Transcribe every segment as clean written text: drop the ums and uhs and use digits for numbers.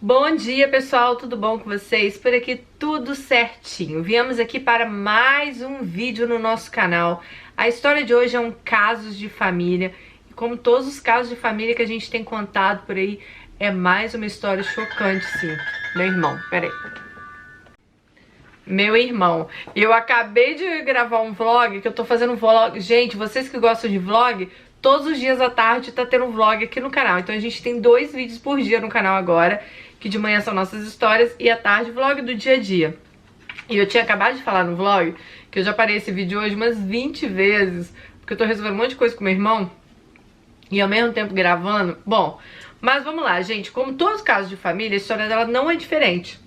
Bom dia, pessoal, tudo bom com vocês? Por aqui tudo certinho. Viemos aqui para mais um vídeo no nosso canal. A história de hoje é um caso de família. E como todos os casos de família que a gente tem contado por aí, é mais uma história chocante, sim. Meu irmão, peraí. Meu irmão, eu acabei de gravar um vlog, que eu tô fazendo um vlog. Gente, vocês que gostam de vlog, todos os dias à tarde tá tendo um vlog aqui no canal. Então a gente tem 2 vídeos por dia no canal agora, que de manhã são nossas histórias e à tarde vlog do dia a dia. E eu tinha acabado de falar no vlog que eu já parei esse vídeo hoje umas 20 vezes, porque eu tô resolvendo um monte de coisa com meu irmão e ao mesmo tempo gravando. Bom, mas vamos lá, gente. Como todos os casos de família, a história dela não é diferente.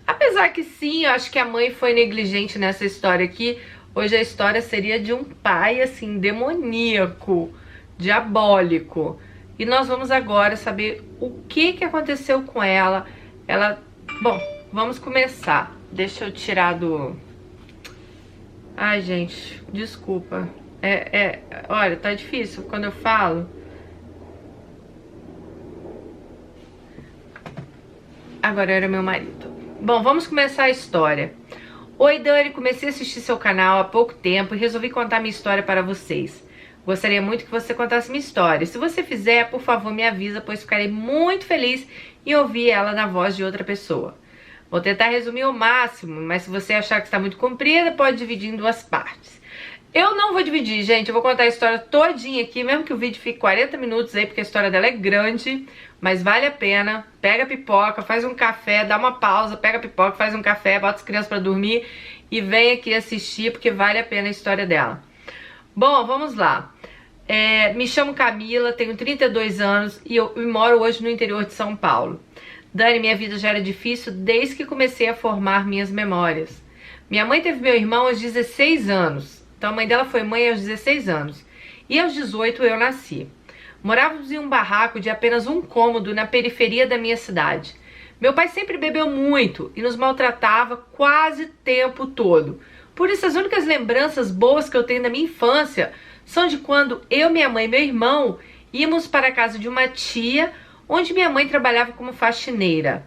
Apesar que sim, eu acho que a mãe foi negligente nessa história aqui. Hoje a história seria de um pai, assim, demoníaco, diabólico. E nós vamos agora saber o que aconteceu com ela. Bom, vamos começar. Deixa eu tirar do... Ai, gente, desculpa. Olha, tá difícil quando eu falo. Agora era meu marido. Bom, vamos começar a história. Oi, Dani, comecei a assistir seu canal há pouco tempo e resolvi contar minha história para vocês. Gostaria muito que você contasse minha história. Se você fizer, por favor, me avisa, pois ficarei muito feliz em ouvir ela na voz de outra pessoa. Vou tentar resumir ao máximo, mas se você achar que está muito comprida, pode dividir em 2 partes. Eu não vou dividir, gente, eu vou contar a história todinha aqui, mesmo que o vídeo fique 40 minutos aí, porque a história dela é grande, mas vale a pena. Pega a pipoca, faz um café, dá uma pausa, pega a pipoca, faz um café, bota as crianças pra dormir e vem aqui assistir, porque vale a pena a história dela. Bom, vamos lá. Me chamo Camila, tenho 32 anos e eu moro hoje no interior de São Paulo. Dani, minha vida já era difícil desde que comecei a formar minhas memórias. Minha mãe teve meu irmão aos 16 anos. Então a mãe dela foi mãe aos 16 anos. E aos 18 eu nasci. Morávamos em um barraco de apenas um cômodo na periferia da minha cidade. Meu pai sempre bebeu muito e nos maltratava quase o tempo todo. Por isso as únicas lembranças boas que eu tenho da minha infância são de quando eu, minha mãe e meu irmão íamos para a casa de uma tia, onde minha mãe trabalhava como faxineira.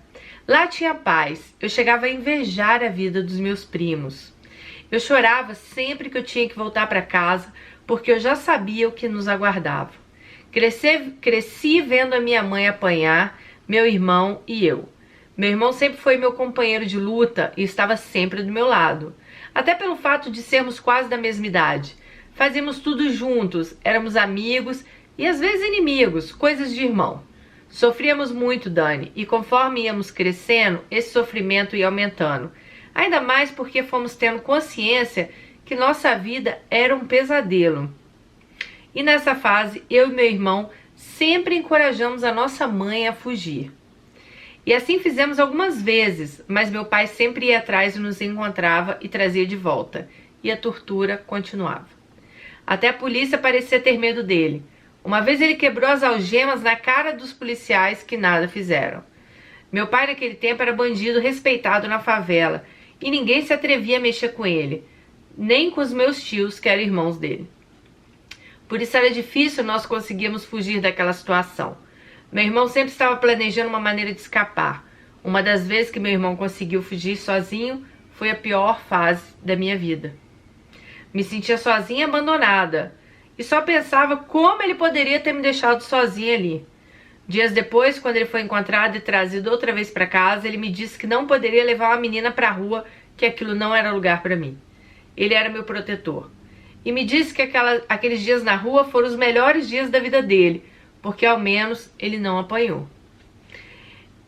Lá tinha paz. Eu chegava a invejar a vida dos meus primos. Eu chorava sempre que eu tinha que voltar para casa, porque eu já sabia o que nos aguardava. Cresci vendo a minha mãe apanhar, meu irmão e eu. Meu irmão sempre foi meu companheiro de luta e estava sempre do meu lado. Até pelo fato de sermos quase da mesma idade. Fazíamos tudo juntos, éramos amigos e às vezes inimigos, coisas de irmão. Sofríamos muito, Dani, e conforme íamos crescendo, esse sofrimento ia aumentando. Ainda mais porque fomos tendo consciência que nossa vida era um pesadelo. E nessa fase, eu e meu irmão sempre encorajamos a nossa mãe a fugir. E assim fizemos algumas vezes, mas meu pai sempre ia atrás e nos encontrava e trazia de volta. E a tortura continuava. Até a polícia parecia ter medo dele. Uma vez ele quebrou as algemas na cara dos policiais que nada fizeram. Meu pai naquele tempo era bandido respeitado na favela e ninguém se atrevia a mexer com ele, nem com os meus tios que eram irmãos dele. Por isso era difícil nós conseguirmos fugir daquela situação. Meu irmão sempre estava planejando uma maneira de escapar. Uma das vezes que meu irmão conseguiu fugir sozinho foi a pior fase da minha vida. Me sentia sozinha e abandonada. E só pensava como ele poderia ter me deixado sozinha ali. Dias depois, quando ele foi encontrado e trazido outra vez para casa, ele me disse que não poderia levar uma menina para a rua, que aquilo não era lugar para mim. Ele era meu protetor. E me disse que aqueles dias na rua foram os melhores dias da vida dele, porque ao menos ele não apanhou.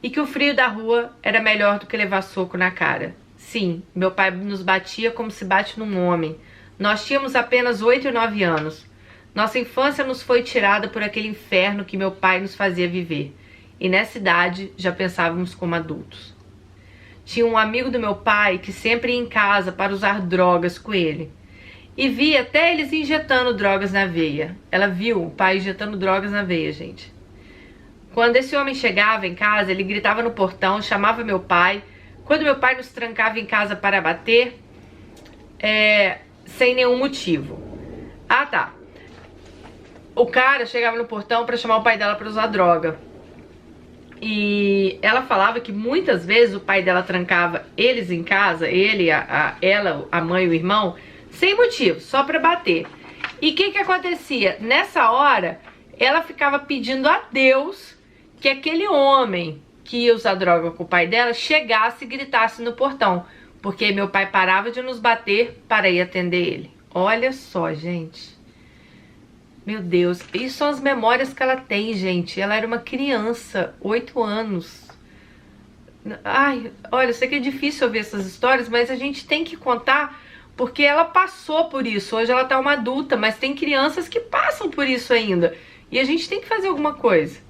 E que o frio da rua era melhor do que levar soco na cara. Sim, meu pai nos batia como se bate num homem. Nós tínhamos apenas 8 e 9 anos. Nossa infância nos foi tirada por aquele inferno que meu pai nos fazia viver. E nessa idade já pensávamos como adultos. Tinha um amigo do meu pai que sempre ia em casa para usar drogas com ele. E via até eles injetando drogas na veia. Ela viu o pai injetando drogas na veia, gente. Quando esse homem chegava em casa, ele gritava no portão, chamava meu pai. Quando meu pai nos trancava em casa para bater, sem nenhum motivo. Ah, tá. O cara chegava no portão pra chamar o pai dela pra usar droga. E ela falava que muitas vezes o pai dela trancava eles em casa, ele, ela, a mãe e o irmão, sem motivo, só pra bater. E o que acontecia? Nessa hora, ela ficava pedindo a Deus que aquele homem que ia usar droga com o pai dela chegasse e gritasse no portão, porque meu pai parava de nos bater para ir atender ele. Olha só, gente. Meu Deus, isso são as memórias que ela tem, gente. Ela era uma criança, 8 anos. Ai, olha, eu sei que é difícil ouvir essas histórias, mas a gente tem que contar porque ela passou por isso. Hoje ela tá uma adulta, mas tem crianças que passam por isso ainda. E a gente tem que fazer alguma coisa.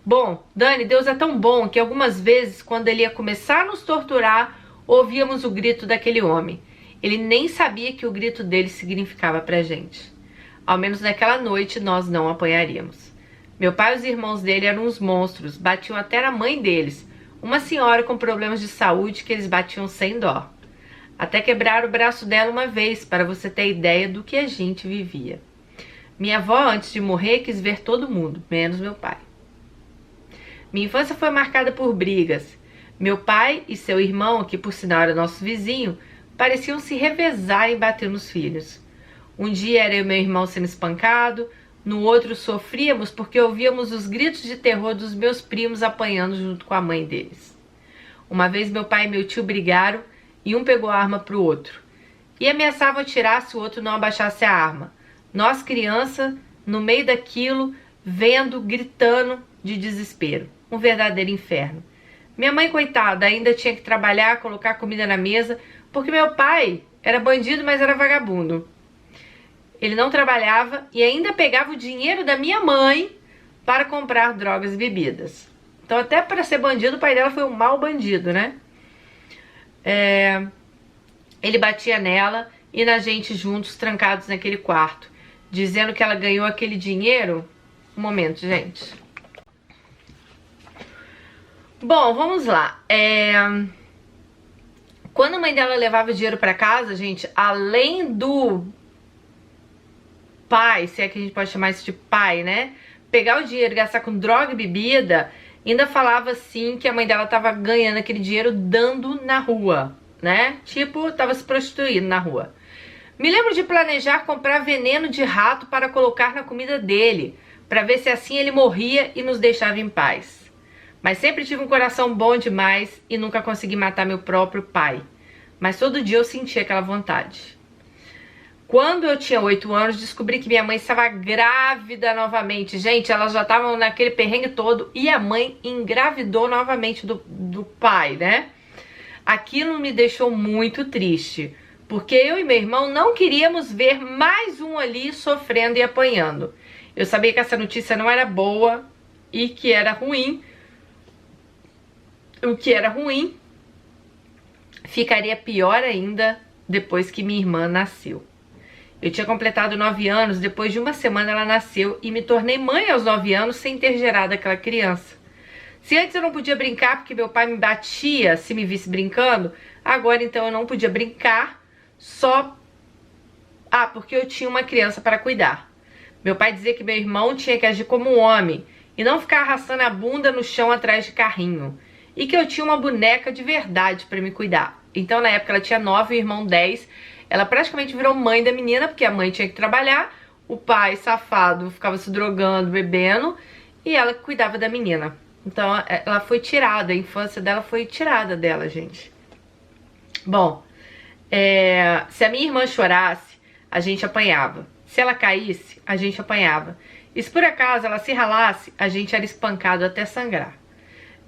Bom, Dani, Deus é tão bom que algumas vezes, quando ele ia começar a nos torturar, ouvíamos o grito daquele homem. Ele nem sabia que o grito dele significava pra gente. Ao menos naquela noite nós não apanharíamos. Meu pai e os irmãos dele eram uns monstros, batiam até na mãe deles, uma senhora com problemas de saúde que eles batiam sem dó. Até quebrar o braço dela uma vez, para você ter ideia do que a gente vivia. Minha avó, antes de morrer, quis ver todo mundo, menos meu pai. Minha infância foi marcada por brigas. Meu pai e seu irmão, que por sinal era nosso vizinho, pareciam se revezar em bater nos filhos. Um dia era eu e meu irmão sendo espancado, no outro sofríamos porque ouvíamos os gritos de terror dos meus primos apanhando junto com a mãe deles. Uma vez meu pai e meu tio brigaram e um pegou a arma pro outro. E ameaçavam atirar se o outro não abaixasse a arma. Nós, criança, no meio daquilo, vendo, gritando de desespero. Um verdadeiro inferno. Minha mãe, coitada, ainda tinha que trabalhar, colocar comida na mesa, porque meu pai era bandido, mas era vagabundo. Ele não trabalhava e ainda pegava o dinheiro da minha mãe para comprar drogas e bebidas. Então, até para ser bandido, o pai dela foi um mau bandido, né? Ele batia nela e na gente juntos, trancados naquele quarto, dizendo que ela ganhou aquele dinheiro. Um momento, gente. Bom, vamos lá. Quando a mãe dela levava dinheiro para casa, gente, além do pai, se é que a gente pode chamar isso de pai, né? Pegar o dinheiro e gastar com droga e bebida, ainda falava assim que a mãe dela tava ganhando aquele dinheiro dando na rua, né? Tipo, tava se prostituindo na rua. Me lembro de planejar comprar veneno de rato para colocar na comida dele, para ver se assim ele morria e nos deixava em paz. Mas sempre tive um coração bom demais e nunca consegui matar meu próprio pai. Mas todo dia eu sentia aquela vontade. Quando eu tinha 8 anos, descobri que minha mãe estava grávida novamente. Gente, elas já estavam naquele perrengue todo e a mãe engravidou novamente do pai, né? Aquilo me deixou muito triste, porque eu e meu irmão não queríamos ver mais um ali sofrendo e apanhando. Eu sabia que essa notícia não era boa e que era ruim. O que era ruim ficaria pior ainda depois que minha irmã nasceu. Eu tinha completado 9 anos, depois de uma semana ela nasceu e me tornei mãe aos 9 anos sem ter gerado aquela criança. Se antes eu não podia brincar porque meu pai me batia se me visse brincando, agora então eu não podia brincar só porque eu tinha uma criança para cuidar. Meu pai dizia que meu irmão tinha que agir como um homem e não ficar arrastando a bunda no chão atrás de carrinho. E que eu tinha uma boneca de verdade para me cuidar. Então na época ela tinha 9 e o irmão 10. Ela praticamente virou mãe da menina, porque a mãe tinha que trabalhar, o pai, safado, ficava se drogando, bebendo, e ela cuidava da menina. Então ela foi tirada, a infância dela foi tirada dela, gente. Bom, se a minha irmã chorasse, a gente apanhava. Se ela caísse, a gente apanhava. E se por acaso ela se ralasse, a gente era espancado até sangrar.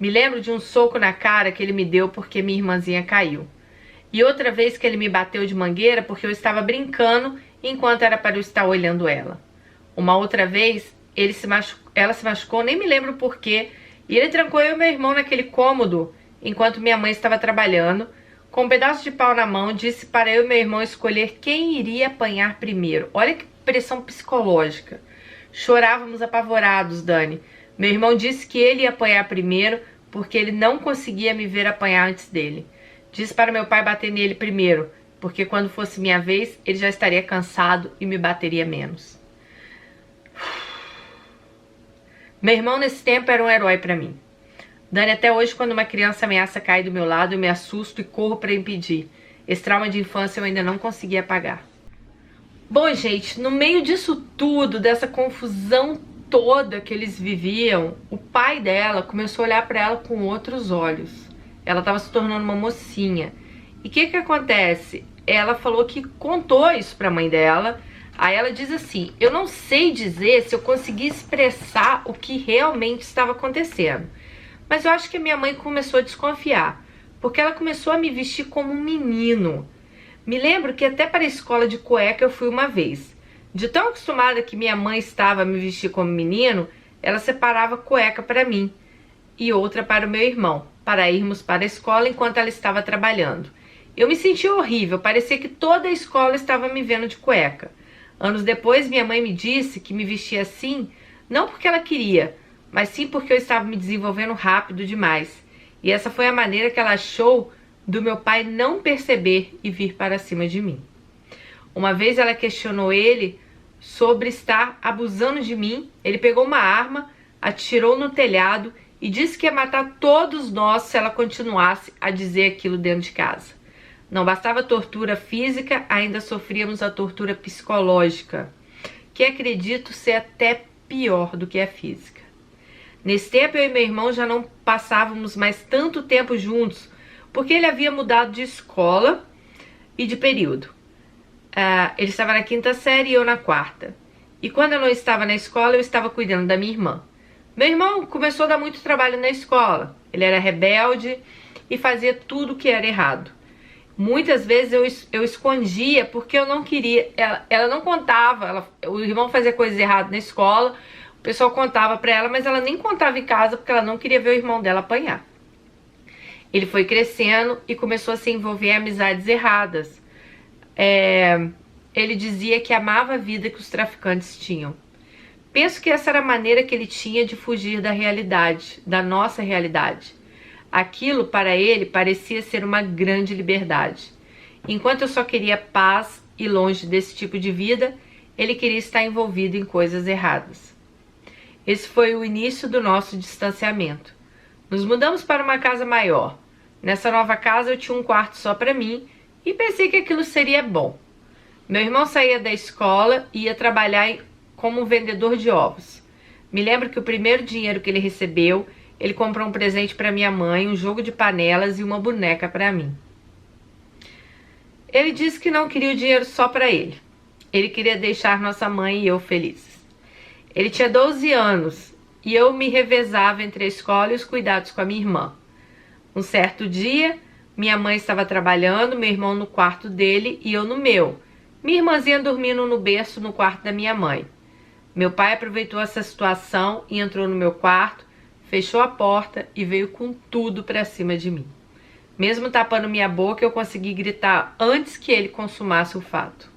Me lembro de um soco na cara que ele me deu porque minha irmãzinha caiu. E outra vez que ele me bateu de mangueira porque eu estava brincando enquanto era para eu estar olhando ela. Uma outra vez, ela se machucou, nem me lembro porquê, e ele trancou eu e meu irmão naquele cômodo enquanto minha mãe estava trabalhando. Com um pedaço de pau na mão, disse para eu e meu irmão escolher quem iria apanhar primeiro. Olha que pressão psicológica. Chorávamos apavorados, Dani. Meu irmão disse que ele ia apanhar primeiro porque ele não conseguia me ver apanhar antes dele. Disse para meu pai bater nele primeiro, porque quando fosse minha vez, ele já estaria cansado e me bateria menos. Meu irmão nesse tempo era um herói para mim. Dani, até hoje, quando uma criança ameaça cair do meu lado, eu me assusto e corro para impedir. Esse trauma de infância eu ainda não consegui apagar. Bom, gente, no meio disso tudo, dessa confusão toda que eles viviam, o pai dela começou a olhar para ela com outros olhos. Ela estava se tornando uma mocinha. E o que acontece? Ela falou que contou isso para a mãe dela. Aí ela diz assim: eu não sei dizer se eu consegui expressar o que realmente estava acontecendo, mas eu acho que a minha mãe começou a desconfiar, porque ela começou a me vestir como um menino. Me lembro que até para a escola de cueca eu fui uma vez. De tão acostumada que minha mãe estava a me vestir como menino, ela separava cueca para mim e outra para o meu irmão, para irmos para a escola enquanto ela estava trabalhando. Eu me senti horrível, parecia que toda a escola estava me vendo de cueca. Anos depois, minha mãe me disse que me vestia assim, não porque ela queria, mas sim porque eu estava me desenvolvendo rápido demais. E essa foi a maneira que ela achou do meu pai não perceber e vir para cima de mim. Uma vez ela questionou ele sobre estar abusando de mim. Ele pegou uma arma, atirou no telhado e disse que ia matar todos nós se ela continuasse a dizer aquilo dentro de casa. Não bastava a tortura física, ainda sofríamos a tortura psicológica, que acredito ser até pior do que a física. Nesse tempo, eu e meu irmão já não passávamos mais tanto tempo juntos, porque ele havia mudado de escola e de período. Ele estava na 5ª série e eu na 4ª. E quando eu não estava na escola, eu estava cuidando da minha irmã. Meu irmão começou a dar muito trabalho na escola. Ele era rebelde e fazia tudo que era errado. Muitas vezes eu escondia porque eu não queria. Ela não contava. O irmão fazia coisas erradas na escola, o pessoal contava pra ela, mas ela nem contava em casa porque ela não queria ver o irmão dela apanhar. Ele foi crescendo e começou a se envolver em amizades erradas. Ele dizia que amava a vida que os traficantes tinham. Penso que essa era a maneira que ele tinha de fugir da realidade, da nossa realidade. Aquilo para ele parecia ser uma grande liberdade. Enquanto eu só queria paz e longe desse tipo de vida, ele queria estar envolvido em coisas erradas. Esse foi o início do nosso distanciamento. Nos mudamos para uma casa maior. Nessa nova casa eu tinha um quarto só para mim e pensei que aquilo seria bom. Meu irmão saía da escola e ia trabalhar como um vendedor de ovos. Me lembro que o primeiro dinheiro que ele recebeu, ele comprou um presente para minha mãe, um jogo de panelas e uma boneca para mim. Ele disse que não queria o dinheiro só para ele. Ele queria deixar nossa mãe e eu felizes. Ele tinha 12 anos e eu me revezava entre a escola e os cuidados com a minha irmã. Um certo dia, minha mãe estava trabalhando, meu irmão no quarto dele e eu no meu. Minha irmãzinha dormindo no berço no quarto da minha mãe. Meu pai aproveitou essa situação e entrou no meu quarto, fechou a porta e veio com tudo pra cima de mim. Mesmo tapando minha boca, eu consegui gritar antes que ele consumasse o fato.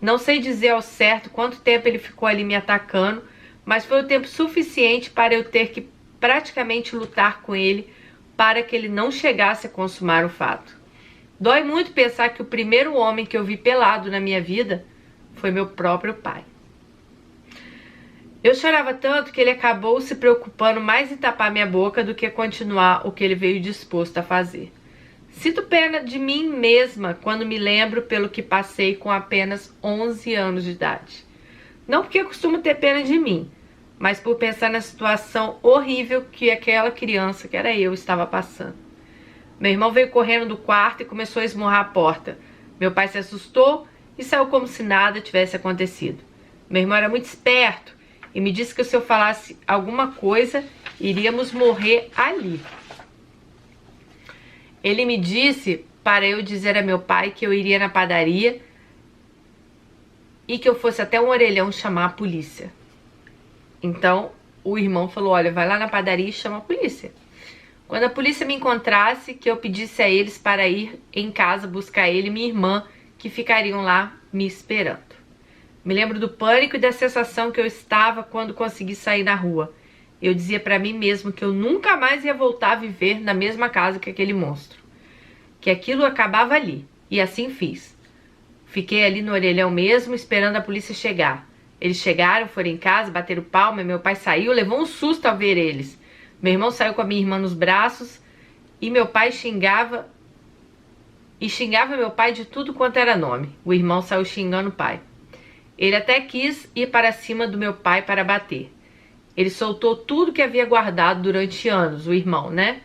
Não sei dizer ao certo quanto tempo ele ficou ali me atacando, mas foi o tempo suficiente para eu ter que praticamente lutar com ele para que ele não chegasse a consumar o fato. Dói muito pensar que o primeiro homem que eu vi pelado na minha vida foi meu próprio pai. Eu chorava tanto que ele acabou se preocupando mais em tapar minha boca do que continuar o que ele veio disposto a fazer. Sinto pena de mim mesma quando me lembro pelo que passei com apenas 11 anos de idade. Não porque eu costumo ter pena de mim, mas por pensar na situação horrível que aquela criança, que era eu, estava passando. Meu irmão veio correndo do quarto e começou a esmurrar a porta. Meu pai se assustou e saiu como se nada tivesse acontecido. Meu irmão era muito esperto e me disse que se eu falasse alguma coisa, iríamos morrer ali. Ele me disse para eu dizer a meu pai que eu iria na padaria e que eu fosse até um orelhão chamar a polícia. Então, o irmão falou, olha, vai lá na padaria e chama a polícia. Quando a polícia me encontrasse, que eu pedisse a eles para ir em casa buscar ele e minha irmã, que ficariam lá me esperando. Me lembro do pânico e da sensação que eu estava quando consegui sair na rua. Eu dizia para mim mesmo que eu nunca mais ia voltar a viver na mesma casa que aquele monstro. Que aquilo acabava ali. E assim fiz. Fiquei ali no orelhão mesmo, esperando a polícia chegar. Eles chegaram, foram em casa, bateram palma, meu pai saiu, levou um susto ao ver eles. Meu irmão saiu com a minha irmã nos braços e meu pai xingava meu pai de tudo quanto era nome. O irmão saiu xingando o pai. Ele até quis ir para cima do meu pai para bater. Ele soltou tudo que havia guardado durante anos, o irmão, né?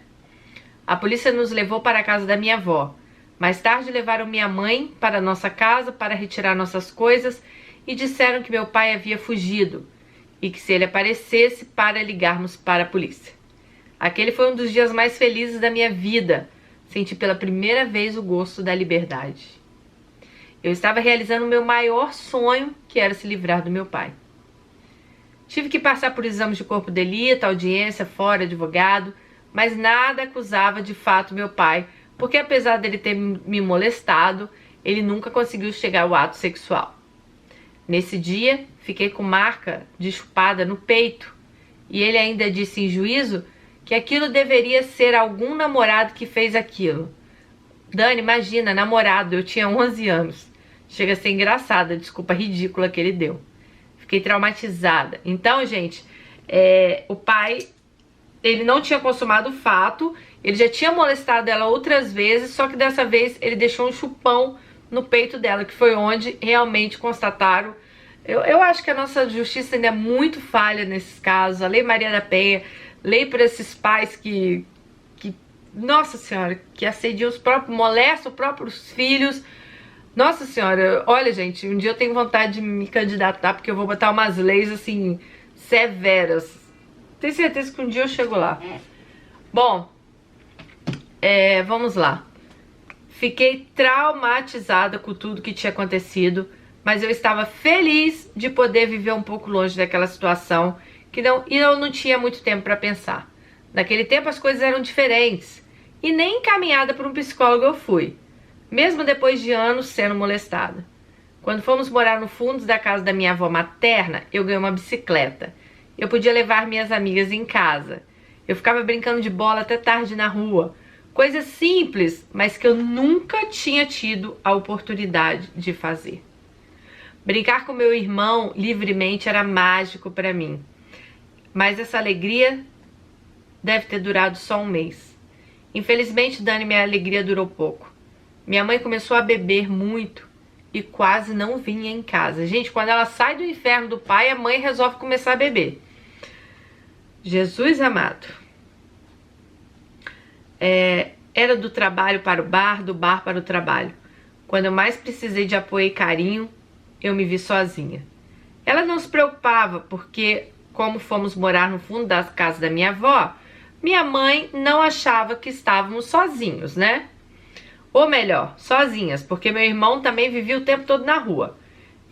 A polícia nos levou para a casa da minha avó. Mais tarde levaram minha mãe para nossa casa para retirar nossas coisas e disseram que meu pai havia fugido e que se ele aparecesse para ligarmos para a polícia. Aquele foi um dos dias mais felizes da minha vida. Senti pela primeira vez o gosto da liberdade. Eu estava realizando o meu maior sonho, que era se livrar do meu pai. Tive que passar por exames de corpo de delito, audiência, fora, advogado, mas nada acusava de fato meu pai, porque apesar dele ter me molestado, ele nunca conseguiu chegar ao ato sexual. Nesse dia, fiquei com marca de chupada no peito, e ele ainda disse em juízo que aquilo deveria ser algum namorado que fez aquilo. Dani, imagina, namorado, eu tinha 11 anos. Chega a ser engraçada a desculpa ridícula que ele deu. Fiquei traumatizada. Então, gente, o pai, ele não tinha consumado o fato, ele já tinha molestado ela outras vezes, só que dessa vez ele deixou um chupão no peito dela, que foi onde realmente constataram. Eu acho que a nossa justiça ainda é muito falha nesses casos. A Lei Maria da Penha, lei para esses pais que, nossa senhora, que assediam os próprios, molestam os próprios filhos. Nossa senhora, olha gente, um dia eu tenho vontade de me candidatar, porque eu vou botar umas leis assim, severas. Tenho certeza que um dia eu chego lá. Bom, vamos lá. Fiquei traumatizada com tudo que tinha acontecido, mas eu estava feliz de poder viver um pouco longe daquela situação, e eu não tinha muito tempo para pensar. Naquele tempo as coisas eram diferentes, e nem encaminhada por um psicólogo eu fui. Mesmo depois de anos sendo molestada. Quando fomos morar no fundo da casa da minha avó materna, eu ganhei uma bicicleta. Eu podia levar minhas amigas em casa. Eu ficava brincando de bola até tarde na rua. Coisas simples, mas que eu nunca tinha tido a oportunidade de fazer. Brincar com meu irmão livremente era mágico para mim. Mas essa alegria deve ter durado só um mês. Infelizmente, Dani, minha alegria durou pouco. Minha mãe começou a beber muito e quase não vinha em casa. Gente, quando ela sai do inferno do pai, a mãe resolve começar a beber. Jesus amado. Era do trabalho para o bar, do bar para o trabalho. Quando eu mais precisei de apoio e carinho, eu me vi sozinha. Ela não se preocupava, porque como fomos morar no fundo da casa da minha avó, minha mãe não achava que estávamos sozinhos, né? Ou melhor, sozinhas, porque meu irmão também vivia o tempo todo na rua.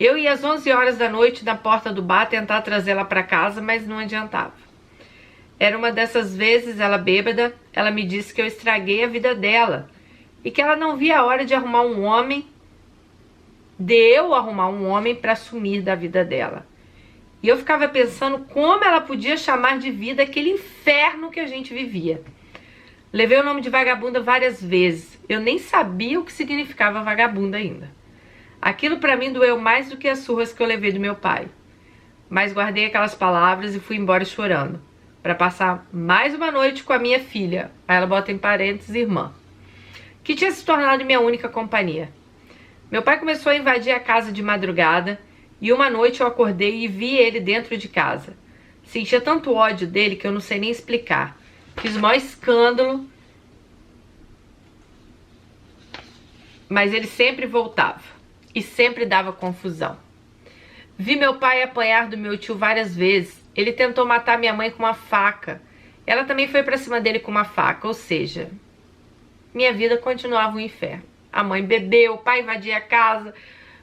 Eu ia às 11 horas da noite na porta do bar tentar trazê-la para casa, mas não adiantava. Era uma dessas vezes, ela bêbada, ela me disse que eu estraguei a vida dela e que ela não via a hora de eu arrumar um homem para sumir da vida dela. E eu ficava pensando como ela podia chamar de vida aquele inferno que a gente vivia. Levei o nome de vagabunda várias vezes. Eu nem sabia o que significava vagabunda ainda. Aquilo pra mim doeu mais do que as surras que eu levei do meu pai. Mas guardei aquelas palavras e fui embora chorando, para passar mais uma noite com a minha filha, aí ela bota em parênteses irmã, que tinha se tornado minha única companhia. Meu pai começou a invadir a casa de madrugada e uma noite eu acordei e vi ele dentro de casa. Sentia tanto ódio dele que eu não sei nem explicar. Fiz o maior escândalo, mas ele sempre voltava e sempre dava confusão. Vi meu pai apanhar do meu tio várias vezes. Ele tentou matar minha mãe com uma faca. Ela também foi pra cima dele com uma faca, ou seja, minha vida continuava um inferno. A mãe bebeu, o pai invadia a casa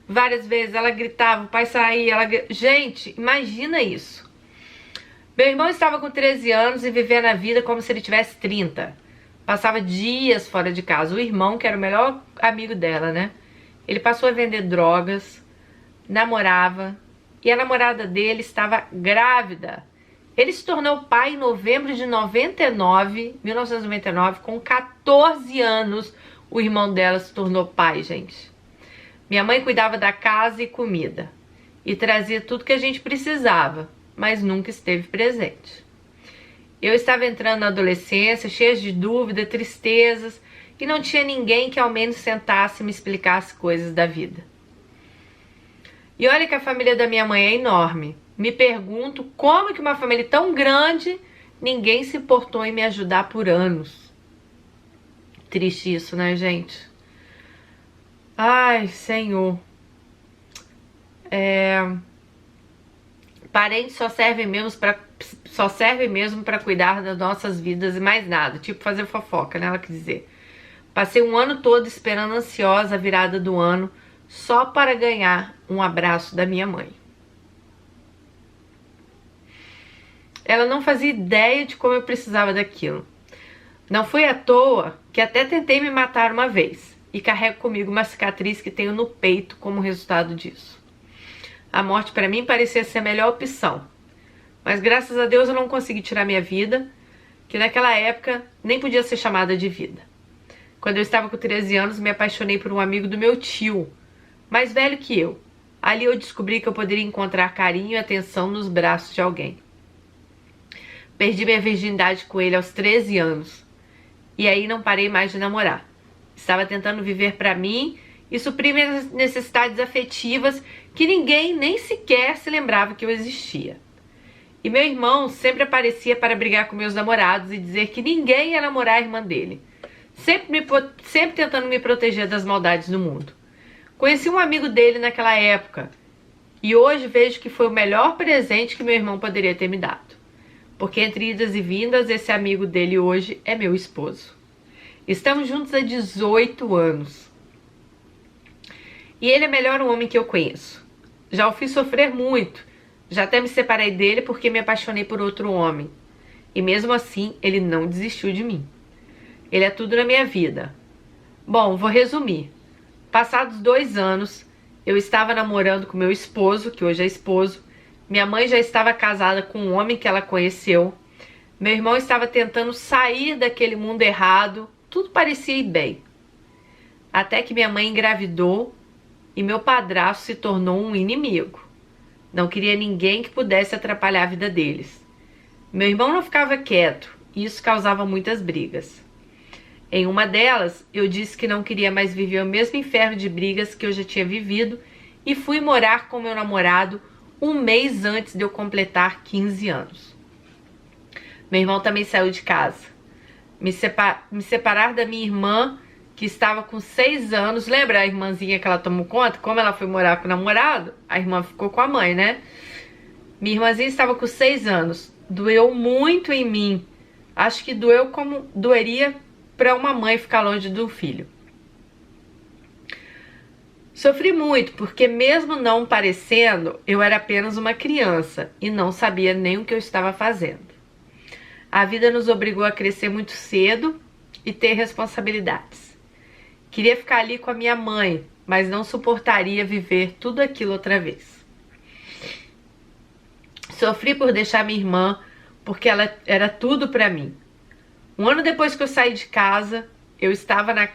várias vezes, ela gritava, o pai saía, Gente, imagina isso. Meu irmão estava com 13 anos e vivia na vida como se ele tivesse 30. Passava dias fora de casa. O irmão, que era o melhor amigo dela, né? Ele passou a vender drogas, namorava, e a namorada dele estava grávida. Ele se tornou pai em novembro de 1999, com 14 anos, o irmão dela se tornou pai, gente. Minha mãe cuidava da casa e comida, e trazia tudo que a gente precisava, mas nunca esteve presente. Eu estava entrando na adolescência, cheia de dúvidas, tristezas, e não tinha ninguém que ao menos sentasse e me explicasse coisas da vida. E olha que a família da minha mãe é enorme. Me pergunto como que uma família tão grande, ninguém se importou em me ajudar por anos. Triste isso, né, gente? Ai, Senhor. Parentes só servem mesmo para cuidar das nossas vidas e mais nada. Tipo fazer fofoca, né? Ela quer dizer. Passei um ano todo esperando ansiosa a virada do ano só para ganhar um abraço da minha mãe. Ela não fazia ideia de como eu precisava daquilo. Não foi à toa que até tentei me matar uma vez e carrego comigo uma cicatriz que tenho no peito como resultado disso. A morte para mim parecia ser a melhor opção, mas graças a Deus eu não consegui tirar minha vida, que naquela época nem podia ser chamada de vida. Quando eu estava com 13 anos, me apaixonei por um amigo do meu tio, mais velho que eu. Ali eu descobri que eu poderia encontrar carinho e atenção nos braços de alguém. Perdi minha virgindade com ele aos 13 anos. E aí não parei mais de namorar. Estava tentando viver para mim e suprir minhas necessidades afetivas que ninguém nem sequer se lembrava que eu existia. E meu irmão sempre aparecia para brigar com meus namorados e dizer que ninguém ia namorar a irmã dele. Sempre tentando me proteger das maldades do mundo. Conheci um amigo dele naquela época e hoje vejo que foi o melhor presente que meu irmão poderia ter me dado. Porque entre idas e vindas, esse amigo dele hoje é meu esposo. Estamos juntos há 18 anos. E ele é o melhor homem que eu conheço. Já o fiz sofrer muito. Já até me separei dele porque me apaixonei por outro homem. E mesmo assim, ele não desistiu de mim. Ele é tudo na minha vida. Bom, vou resumir. Passados 2 anos, eu estava namorando com meu esposo, que hoje é esposo. Minha mãe já estava casada com um homem que ela conheceu. Meu irmão estava tentando sair daquele mundo errado. Tudo parecia ir bem. Até que minha mãe engravidou e meu padrasto se tornou um inimigo. Não queria ninguém que pudesse atrapalhar a vida deles. Meu irmão não ficava quieto e isso causava muitas brigas. Em uma delas, eu disse que não queria mais viver o mesmo inferno de brigas que eu já tinha vivido e fui morar com meu namorado um mês antes de eu completar 15 anos. Meu irmão também saiu de casa. Me separar da minha irmã, que estava com 6 anos. Lembra a irmãzinha que ela tomou conta? Como ela foi morar com o namorado, a irmã ficou com a mãe, né? Minha irmãzinha estava com 6 anos. Doeu muito em mim. Acho que doeu como doeria para uma mãe ficar longe do filho. Sofri muito, porque mesmo não parecendo, eu era apenas uma criança e não sabia nem o que eu estava fazendo. A vida nos obrigou a crescer muito cedo e ter responsabilidades. Queria ficar ali com a minha mãe, mas não suportaria viver tudo aquilo outra vez. Sofri por deixar minha irmã, porque ela era tudo para mim. Um ano depois que eu saí de casa, eu estava na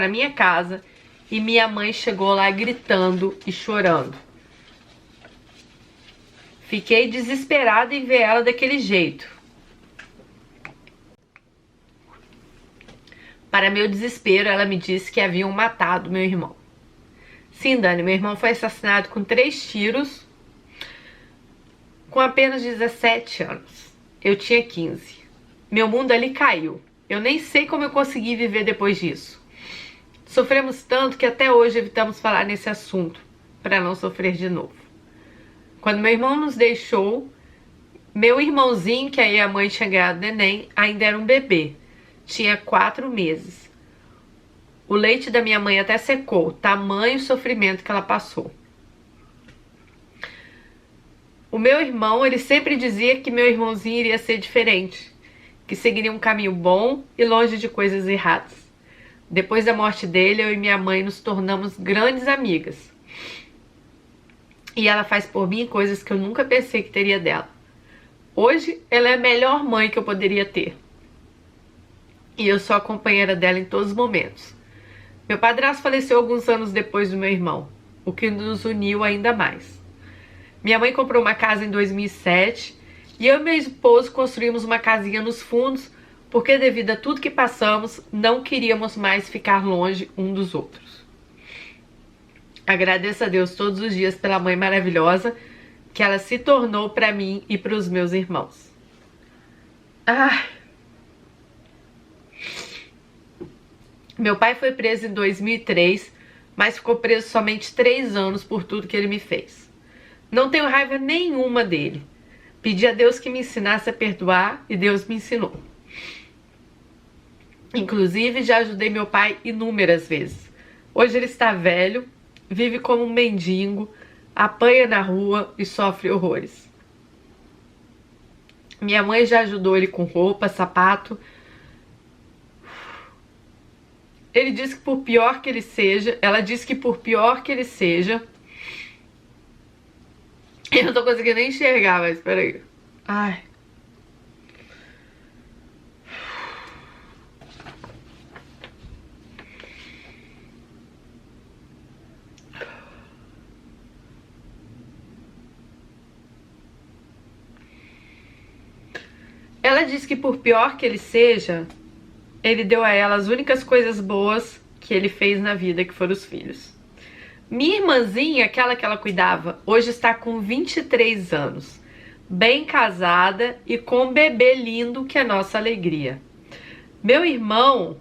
minha casa e minha mãe chegou lá gritando e chorando. Fiquei desesperada em ver ela daquele jeito. Para meu desespero, ela me disse que haviam matado meu irmão. Sim, Dani, meu irmão foi assassinado com 3 tiros, com apenas 17 anos. Eu tinha 15. Meu mundo ali caiu. Eu nem sei como eu consegui viver depois disso. Sofremos tanto que até hoje evitamos falar nesse assunto, para não sofrer de novo. Quando meu irmão nos deixou, meu irmãozinho, que aí a mãe tinha ganhado neném, ainda era um bebê. Tinha 4 meses. O leite da minha mãe até secou, tamanho sofrimento que ela passou. O meu irmão, ele sempre dizia que meu irmãozinho iria ser diferente, que seguiria um caminho bom e longe de coisas erradas. Depois da morte dele, eu e minha mãe nos tornamos grandes amigas. E ela faz por mim coisas que eu nunca pensei que teria dela. Hoje, ela é a melhor mãe que eu poderia ter. E eu sou a companheira dela em todos os momentos. Meu padrasto faleceu alguns anos depois do meu irmão, o que nos uniu ainda mais. Minha mãe comprou uma casa em 2007 E eu e meu esposo construímos uma casinha nos fundos, porque devido a tudo que passamos, não queríamos mais ficar longe um dos outros. Agradeço a Deus todos os dias pela mãe maravilhosa que ela se tornou para mim e para os meus irmãos. Meu pai foi preso em 2003, mas ficou preso somente 3 anos por tudo que ele me fez. Não tenho raiva nenhuma dele. Pedi a Deus que me ensinasse a perdoar e Deus me ensinou. Inclusive, já ajudei meu pai inúmeras vezes. Hoje ele está velho, vive como um mendigo, apanha na rua e sofre horrores. Minha mãe já ajudou ele com roupa, sapato. Ele disse que por pior que ele seja, ela disse que por pior que ele seja, eu não tô conseguindo nem enxergar, mas peraí. Ai. Ela disse que por pior que ele seja, ele deu a ela as únicas coisas boas que ele fez na vida, que foram os filhos. Minha irmãzinha, aquela que ela cuidava, hoje está com 23 anos, bem casada e com um bebê lindo que é nossa alegria. Meu irmão,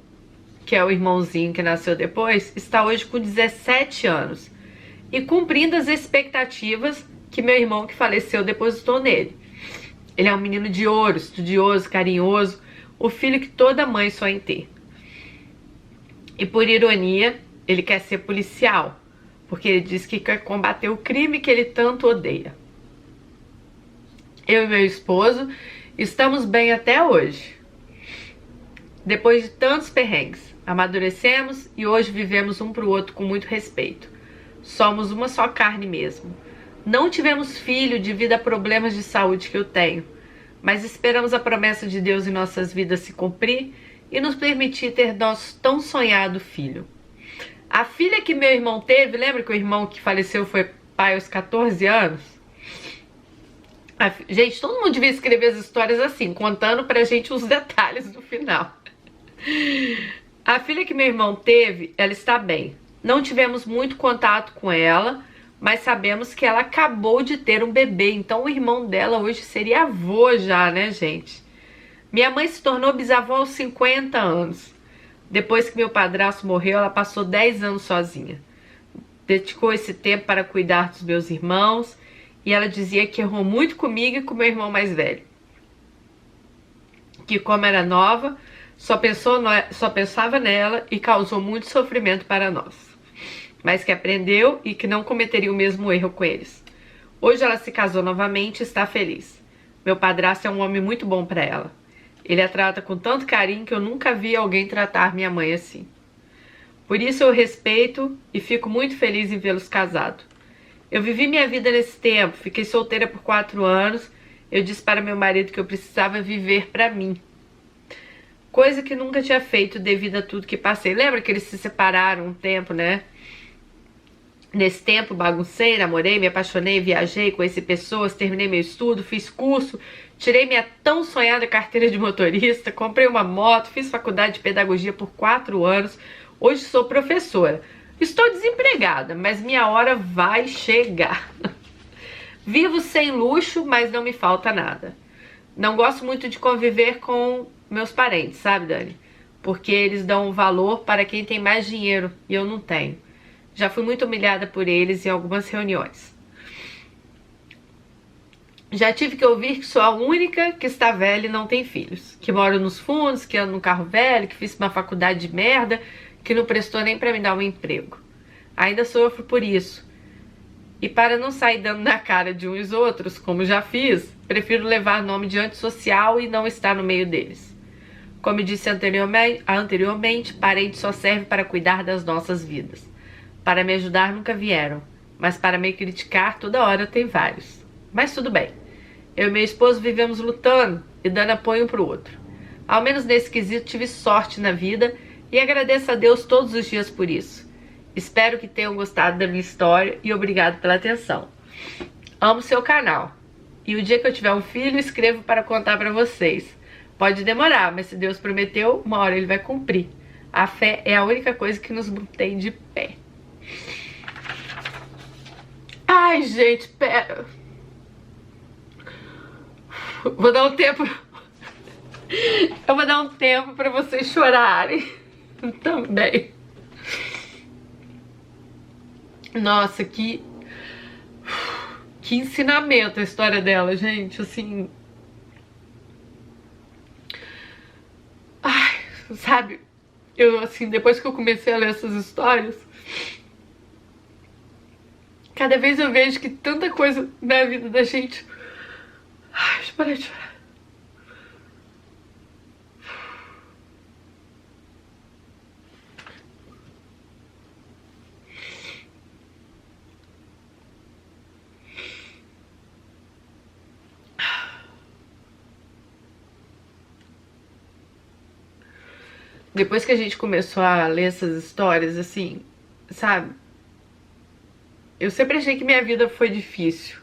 que é o irmãozinho que nasceu depois, está hoje com 17 anos e cumprindo as expectativas que meu irmão que faleceu depositou nele. Ele é um menino de ouro, estudioso, carinhoso, o filho que toda mãe sonha em ter. E por ironia, ele quer ser policial, porque ele diz que quer combater o crime que ele tanto odeia. Eu e meu esposo estamos bem até hoje. Depois de tantos perrengues, amadurecemos e hoje vivemos um pro outro com muito respeito. Somos uma só carne mesmo. Não tivemos filho devido a problemas de saúde que eu tenho, mas esperamos a promessa de Deus em nossas vidas se cumprir e nos permitir ter nosso tão sonhado filho. A filha que meu irmão teve, lembra que o irmão que faleceu foi pai aos 14 anos? Gente, todo mundo devia escrever as histórias assim, contando pra gente os detalhes do final. A filha que meu irmão teve, ela está bem. Não tivemos muito contato com ela, mas sabemos que ela acabou de ter um bebê, então o irmão dela hoje seria avô já, né, gente? Minha mãe se tornou bisavó aos 50 anos. Depois que meu padrasto morreu, ela passou 10 anos sozinha. Dedicou esse tempo para cuidar dos meus irmãos e ela dizia que errou muito comigo e com meu irmão mais velho. Que como era nova, só pensava nela e causou muito sofrimento para nós. Mas que aprendeu e que não cometeria o mesmo erro com eles. Hoje ela se casou novamente e está feliz. Meu padrasto é um homem muito bom para ela. Ele a trata com tanto carinho que eu nunca vi alguém tratar minha mãe assim. Por isso eu respeito e fico muito feliz em vê-los casados. Eu vivi minha vida nesse tempo, fiquei solteira por 4 anos. Eu disse para meu marido que eu precisava viver para mim. Coisa que nunca tinha feito devido a tudo que passei. Lembra que eles se separaram um tempo, né? Nesse tempo baguncei, namorei, me apaixonei, viajei, conheci pessoas, terminei meu estudo, fiz curso, tirei minha tão sonhada carteira de motorista, comprei uma moto, fiz faculdade de pedagogia por 4 anos, hoje sou professora. Estou desempregada, mas minha hora vai chegar. Vivo sem luxo, mas não me falta nada. Não gosto muito de conviver com meus parentes, sabe, Dani? Porque eles dão valor para quem tem mais dinheiro e eu não tenho. Já fui muito humilhada por eles em algumas reuniões. Já tive que ouvir que sou a única que está velha e não tem filhos. Que moro nos fundos, que ando num carro velho, que fiz uma faculdade de merda, que não prestou nem para me dar um emprego. Ainda sofro por isso. E para não sair dando na cara de uns e outros, como já fiz, prefiro levar nome de antissocial e não estar no meio deles. Como disse anteriormente, parente só serve para cuidar das nossas vidas. Para me ajudar nunca vieram, mas para me criticar toda hora tem vários. Mas tudo bem. Eu e meu esposo vivemos lutando e dando apoio um pro outro. Ao menos nesse quesito tive sorte na vida e agradeço a Deus todos os dias por isso. Espero que tenham gostado da minha história e obrigado pela atenção. Amo seu canal. E o dia que eu tiver um filho, escrevo para contar para vocês. Pode demorar, mas se Deus prometeu, uma hora ele vai cumprir. A fé é a única coisa que nos mantém de pé. Ai, gente, pera. Vou dar um tempo. Eu vou dar um tempo para vocês chorarem também. Nossa, que ensinamento a história dela, gente, assim. Ai, sabe, eu assim, depois que eu comecei a ler essas histórias, cada vez eu vejo que tanta coisa na vida da gente. Ai, deixa eu parar de chorar. Depois que a gente começou a ler essas histórias, assim, sabe? Eu sempre achei que minha vida foi difícil.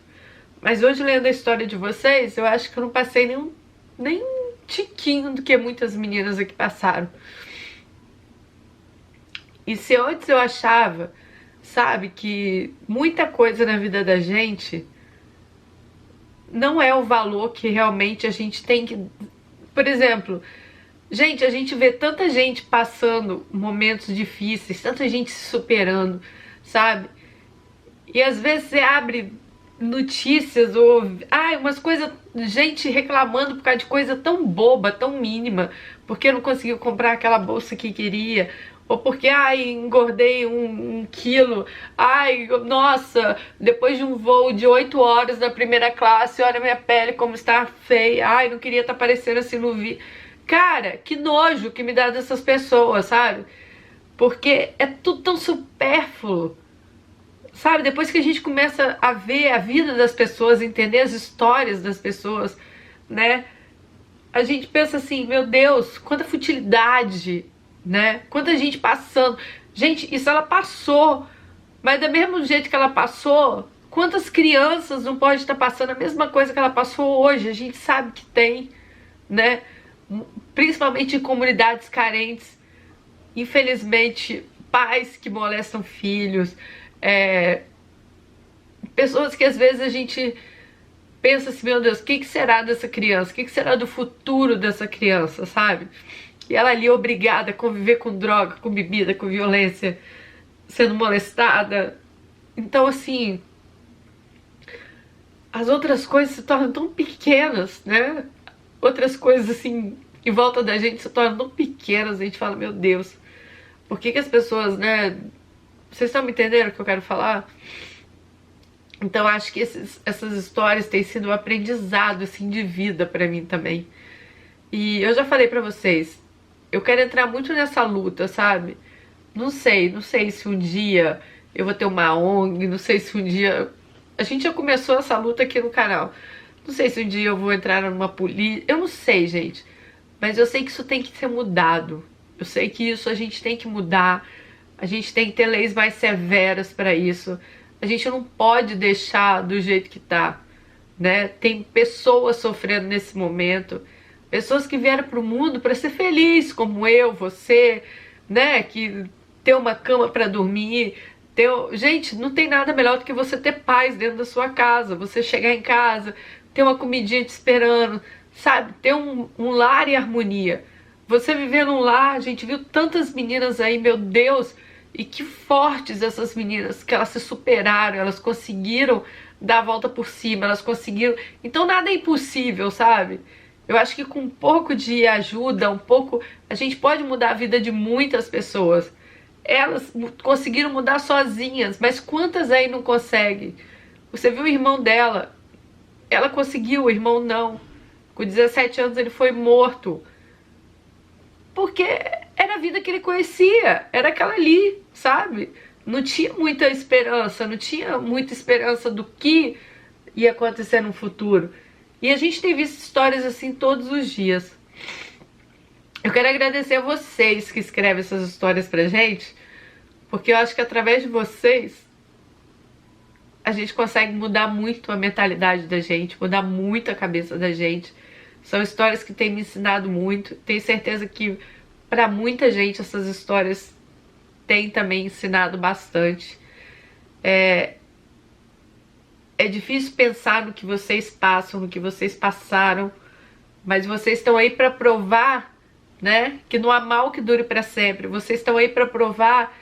Mas hoje, lendo a história de vocês, eu acho que eu não passei nem um tiquinho do que muitas meninas aqui passaram. E se antes eu achava, sabe, que muita coisa na vida da gente não é o valor que realmente a gente tem que... Por exemplo, gente, a gente vê tanta gente passando momentos difíceis, tanta gente se superando, sabe? E às vezes você abre notícias ou umas coisas, gente reclamando por causa de coisa tão boba, tão mínima, porque não conseguiu comprar aquela bolsa que queria, ou porque engordei um quilo, nossa, depois de um voo de 8 horas da primeira classe, olha minha pele como está feia, não queria estar parecendo assim no vídeo. Cara, que nojo que me dá dessas pessoas, sabe? Porque é tudo tão supérfluo. Sabe, depois que a gente começa a ver a vida das pessoas, entender as histórias das pessoas, né? A gente pensa assim, meu Deus, quanta futilidade, né? Quanta gente passando. Gente, isso ela passou, mas do mesmo jeito que ela passou, quantas crianças não podem estar passando a mesma coisa que ela passou hoje? A gente sabe que tem, né? Principalmente em comunidades carentes. Infelizmente, pais que molestam filhos, pessoas que às vezes a gente pensa assim, meu Deus, o que será dessa criança? O que será do futuro dessa criança, sabe? E ela ali obrigada a conviver com droga, com bebida, com violência, sendo molestada. Então, assim, as outras coisas se tornam tão pequenas, né? Outras coisas, assim, em volta da gente se tornam tão pequenas, a gente fala, meu Deus, por que as pessoas, né? Vocês estão me entendendo o que eu quero falar? Então acho que essas histórias têm sido um aprendizado assim, de vida pra mim também. E eu já falei pra vocês, eu quero entrar muito nessa luta, sabe? Não sei se um dia eu vou ter uma ONG, não sei se um dia... A gente já começou essa luta aqui no canal. Não sei se um dia eu vou entrar numa polícia, eu não sei, gente. Mas eu sei que isso tem que ser mudado. Eu sei que isso a gente tem que mudar. A gente tem que ter leis mais severas para isso. A gente não pode deixar do jeito que tá, né? Tem pessoas sofrendo nesse momento. Pessoas que vieram pro mundo para ser feliz, como eu, você, né? Que ter uma cama para dormir. Gente, não tem nada melhor do que você ter paz dentro da sua casa. Você chegar em casa, ter uma comidinha te esperando, sabe? Ter um lar em harmonia. Você viver num lar, a gente viu tantas meninas aí, meu Deus, e que fortes essas meninas, que elas se superaram, elas conseguiram dar a volta por cima, elas conseguiram... Então nada é impossível, sabe? Eu acho que com um pouco de ajuda, a gente pode mudar a vida de muitas pessoas. Elas conseguiram mudar sozinhas, mas quantas aí não conseguem? Você viu o irmão dela, ela conseguiu, o irmão não. Com 17 anos ele foi morto. Porque era a vida que ele conhecia, era aquela ali, sabe? Não tinha muita esperança, não tinha muita esperança do que ia acontecer no futuro. E a gente tem visto histórias assim todos os dias. Eu quero agradecer a vocês que escrevem essas histórias pra gente, porque eu acho que através de vocês a gente consegue mudar muito a mentalidade da gente, mudar muito a cabeça da gente. São histórias que têm me ensinado muito. Tenho certeza que para muita gente essas histórias têm também ensinado bastante. É difícil pensar no que vocês passam, no que vocês passaram, mas vocês estão aí para provar, né, que não há mal que dure para sempre. Vocês estão aí para provar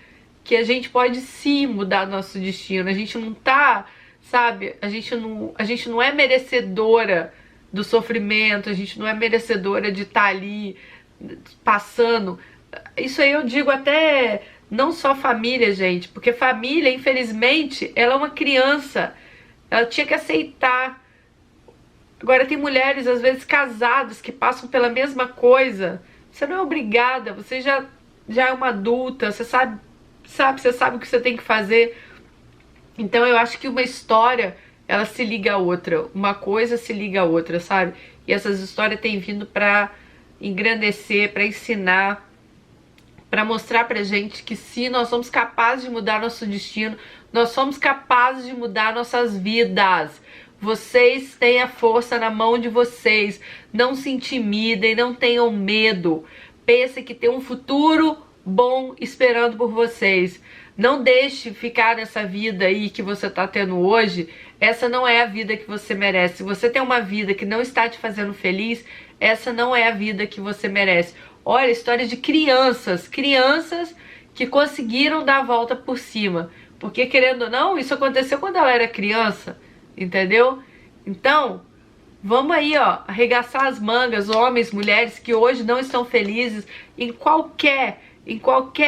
que a gente pode sim mudar nosso destino. A gente não tá, sabe, a gente não é merecedora do sofrimento, a gente não é merecedora de estar ali passando. Isso aí eu digo até não só família, gente, porque família, infelizmente, ela é uma criança. Ela tinha que aceitar. Agora tem mulheres, às vezes, casadas, que passam pela mesma coisa. Você não é obrigada, você já é uma adulta, você sabe, você sabe o que você tem que fazer. Então eu acho que uma história, ela se liga a outra. Uma coisa se liga a outra, sabe? E essas histórias têm vindo pra engrandecer, pra ensinar, para mostrar pra gente que sim, nós somos capazes de mudar nosso destino, nós somos capazes de mudar nossas vidas. Vocês têm a força na mão de vocês. Não se intimidem, não tenham medo. Pensem que tem um futuro bom esperando por vocês. Não deixe ficar nessa vida aí que você tá tendo hoje. Essa não é a vida que você merece. Se você tem uma vida que não está te fazendo feliz, essa não é a vida que você merece. Olha, história de crianças que conseguiram dar a volta por cima. Porque, querendo ou não, isso aconteceu quando ela era criança, entendeu? Então, vamos aí, ó, arregaçar as mangas, homens, mulheres que hoje não estão felizes em qualquer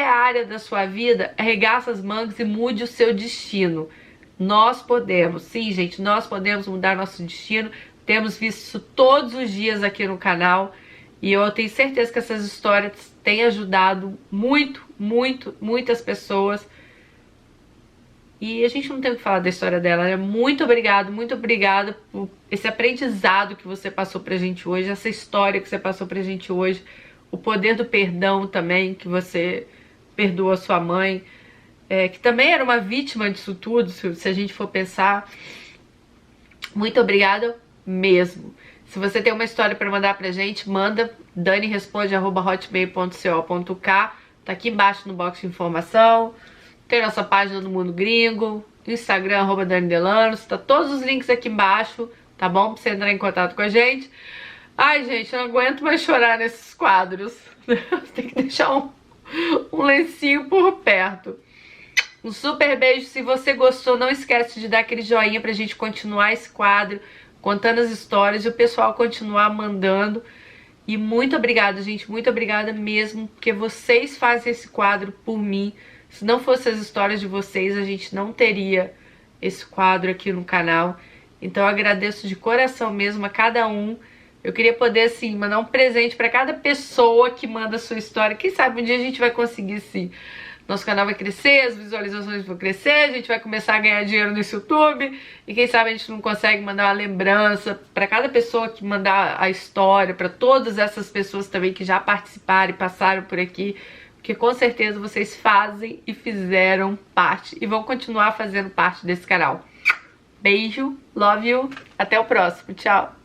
área da sua vida, arregaça as mangas e mude o seu destino. Nós podemos, sim, gente, nós podemos mudar nosso destino. Temos visto isso todos os dias aqui no canal. E eu tenho certeza que essas histórias têm ajudado muitas pessoas. E a gente não tem o que falar da história dela, né? Muito obrigada por esse aprendizado que você passou pra gente hoje, essa história que você passou pra gente hoje, o poder do perdão também, que você perdoou a sua mãe, que também era uma vítima disso tudo, se a gente for pensar. Muito obrigada mesmo. Se você tem uma história para mandar pra gente, manda daniresponde@hotmail.co.k. Tá aqui embaixo no box de informação. Tem nossa página do Mundo Gringo, Instagram, @DaniDelanos. Tá todos os links aqui embaixo, tá bom? Pra você entrar em contato com a gente. Ai, gente, eu não aguento mais chorar nesses quadros. Tem que deixar um lencinho por perto. Um super beijo. Se você gostou, não esquece de dar aquele joinha pra gente continuar esse quadro, contando as histórias e o pessoal continuar mandando. E muito obrigada, gente, muito obrigada mesmo, porque vocês fazem esse quadro por mim. Se não fossem as histórias de vocês, a gente não teria esse quadro aqui no canal. Então eu agradeço de coração mesmo a cada um. Eu queria poder, assim, mandar um presente para cada pessoa que manda a sua história. Quem sabe um dia a gente vai conseguir, sim. Nosso canal vai crescer, as visualizações vão crescer, a gente vai começar a ganhar dinheiro nesse YouTube. E quem sabe a gente não consegue mandar uma lembrança para cada pessoa que mandar a história, para todas essas pessoas também que já participaram e passaram por aqui. Porque com certeza vocês fazem e fizeram parte e vão continuar fazendo parte desse canal. Beijo, love you, até o próximo, tchau!